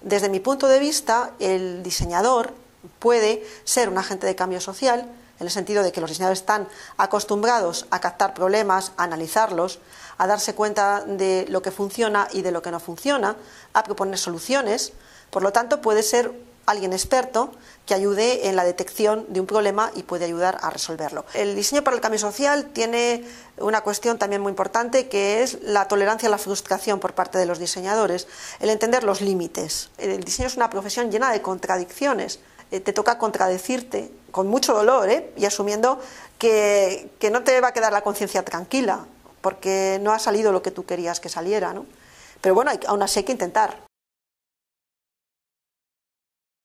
Desde mi punto de vista, el diseñador puede ser un agente de cambio social, en el sentido de que los diseñadores están acostumbrados a captar problemas, a analizarlos, a darse cuenta de lo que funciona y de lo que no funciona, a proponer soluciones. Por lo tanto, puede ser alguien experto que ayude en la detección de un problema y puede ayudar a resolverlo. El diseño para el cambio social tiene una cuestión también muy importante, que es la tolerancia a la frustración por parte de los diseñadores, el entender los límites. El diseño es una profesión llena de contradicciones. Te toca contradecirte con mucho dolor, y asumiendo que no te va a quedar la conciencia tranquila porque no ha salido lo que tú querías que saliera, ¿no? Pero bueno, aún así hay que intentar.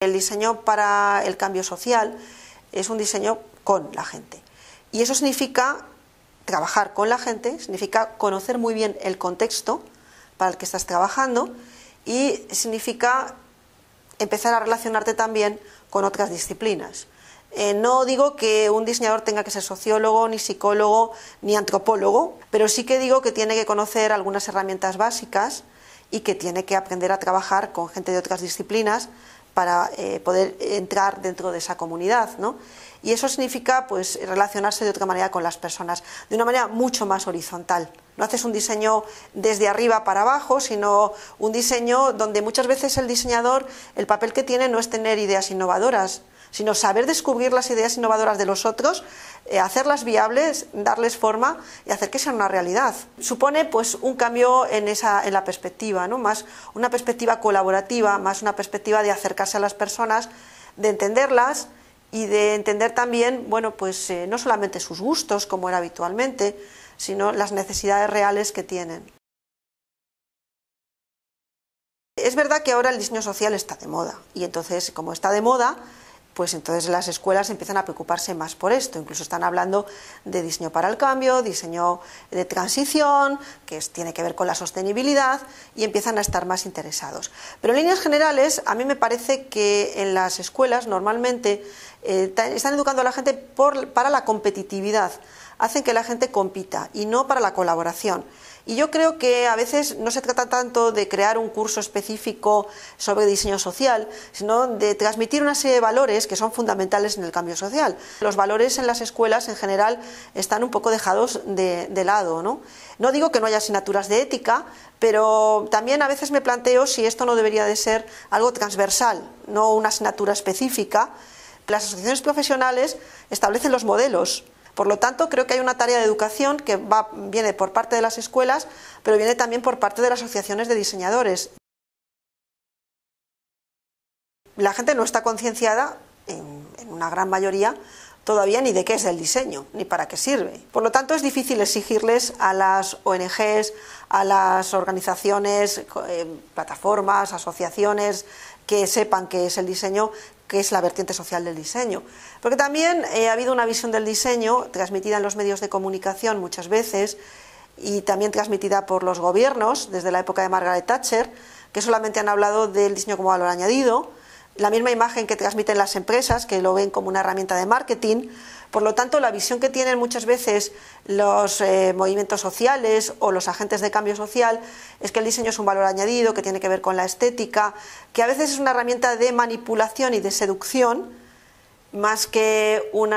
El diseño para el cambio social es un diseño con la gente, y eso significa trabajar con la gente, significa conocer muy bien el contexto para el que estás trabajando, y significa empezar a relacionarte también con otras disciplinas. No digo que un diseñador tenga que ser sociólogo, ni psicólogo, ni antropólogo, pero sí que digo que tiene que conocer algunas herramientas básicas y que tiene que aprender a trabajar con gente de otras disciplinas para poder entrar dentro de esa comunidad, ¿no? Y eso significa, pues, relacionarse de otra manera con las personas, de una manera mucho más horizontal. No haces un diseño desde arriba para abajo, sino un diseño donde muchas veces el diseñador, el papel que tiene no es tener ideas innovadoras, sino saber descubrir las ideas innovadoras de los otros, hacerlas viables, darles forma y hacer que sean una realidad. Supone, pues, un cambio en la perspectiva, ¿no? Más una perspectiva colaborativa, más una perspectiva de acercarse a las personas, de entenderlas y de entender también, bueno, pues no solamente sus gustos como era habitualmente, sino las necesidades reales que tienen. Es verdad que ahora el diseño social está de moda, y entonces, como está de moda, pues entonces las escuelas empiezan a preocuparse más por esto. Incluso están hablando de diseño para el cambio, diseño de transición, que tiene que ver con la sostenibilidad, y empiezan a estar más interesados. Pero en líneas generales, a mí me parece que en las escuelas normalmente están educando a la gente para la competitividad, hacen que la gente compita y no para la colaboración. Y yo creo que a veces no se trata tanto de crear un curso específico sobre diseño social, sino de transmitir una serie de valores que son fundamentales en el cambio social. Los valores en las escuelas en general están un poco dejados de lado, ¿no? No digo que no haya asignaturas de ética, pero también a veces me planteo si esto no debería de ser algo transversal, no una asignatura específica. Las asociaciones profesionales establecen los modelos. Por lo tanto, creo que hay una tarea de educación que viene por parte de las escuelas, pero viene también por parte de las asociaciones de diseñadores. La gente no está concienciada, en una gran mayoría, todavía ni de qué es el diseño, ni para qué sirve. Por lo tanto, es difícil exigirles a las ONGs, a las organizaciones, plataformas, asociaciones, que sepan qué es el diseño, qué es la vertiente social del diseño. Porque también ha habido una visión del diseño transmitida en los medios de comunicación muchas veces, y también transmitida por los gobiernos desde la época de Margaret Thatcher, que solamente han hablado del diseño como valor añadido, la misma imagen que transmiten las empresas, que lo ven como una herramienta de marketing. Por lo tanto, la visión que tienen muchas veces los movimientos sociales o los agentes de cambio social es que el diseño es un valor añadido, que tiene que ver con la estética, que a veces es una herramienta de manipulación y de seducción, más que un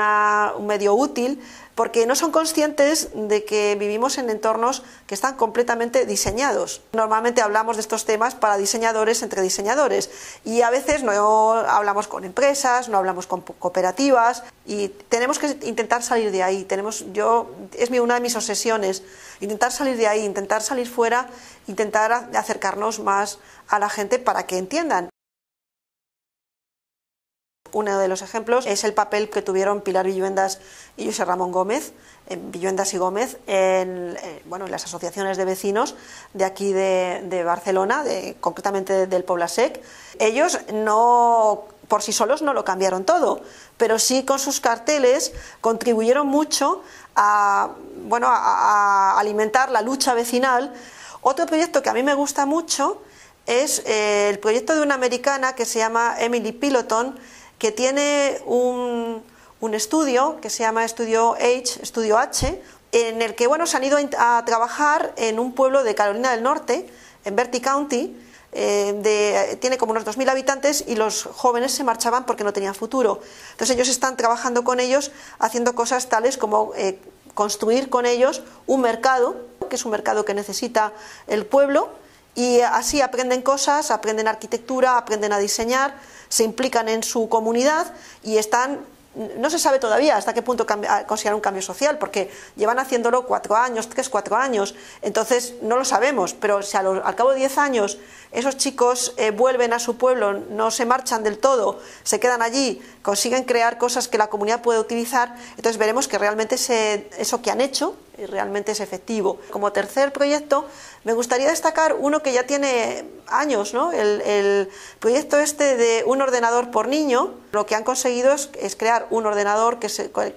medio útil, porque no son conscientes de que vivimos en entornos que están completamente diseñados. Normalmente hablamos de estos temas para diseñadores, entre diseñadores, y a veces no hablamos con empresas, no hablamos con cooperativas, y tenemos que intentar salir de ahí. Es una de mis obsesiones, intentar salir de ahí, intentar salir fuera, intentar acercarnos más a la gente para que entiendan. Uno de los ejemplos es el papel que tuvieron Pilar Villuendas y José Ramón Gómez, Villuendas y Gómez, en las asociaciones de vecinos de aquí de Barcelona, concretamente del Poblasec. Ellos por sí solos no lo cambiaron todo, pero sí con sus carteles contribuyeron mucho a alimentar la lucha vecinal. Otro proyecto que a mí me gusta mucho es el proyecto de una americana que se llama Emily Piloton, que tiene un estudio que se llama Estudio H, en el que se han ido a trabajar en un pueblo de Carolina del Norte, en Bertie County, tiene como unos 2000 habitantes y los jóvenes se marchaban porque no tenían futuro. Entonces ellos están trabajando con ellos, haciendo cosas tales como construir con ellos un mercado, que es un mercado que necesita el pueblo, y así aprenden cosas, aprenden arquitectura, aprenden a diseñar, se implican en su comunidad y no se sabe todavía hasta qué punto consideran un cambio social, porque llevan haciéndolo 4 años, 3, 4 años, entonces no lo sabemos, pero si al cabo de 10 años esos chicos vuelven a su pueblo, no se marchan del todo, se quedan allí, consiguen crear cosas que la comunidad puede utilizar, entonces veremos que realmente eso que han hecho realmente es efectivo. Como tercer proyecto me gustaría destacar uno que ya tiene años, ¿no? El proyecto este de un ordenador por niño. Lo que han conseguido es crear un ordenador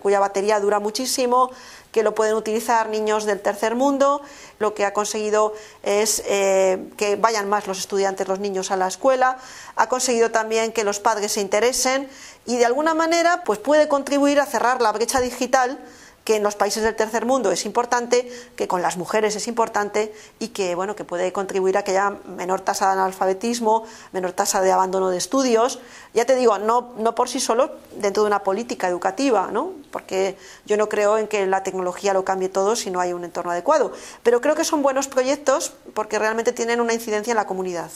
cuya batería dura muchísimo, que lo pueden utilizar niños del tercer mundo. Lo que ha conseguido es que vayan más los estudiantes, los niños a la escuela. Ha conseguido también que los padres se interesen y de alguna manera pues puede contribuir a cerrar la brecha digital, que en los países del tercer mundo es importante, que con las mujeres es importante y que, bueno, que puede contribuir a que haya menor tasa de analfabetismo, menor tasa de abandono de estudios. Ya te digo, no por sí solo dentro de una política educativa, ¿no? Porque yo no creo en que la tecnología lo cambie todo si no hay un entorno adecuado. Pero creo que son buenos proyectos porque realmente tienen una incidencia en la comunidad.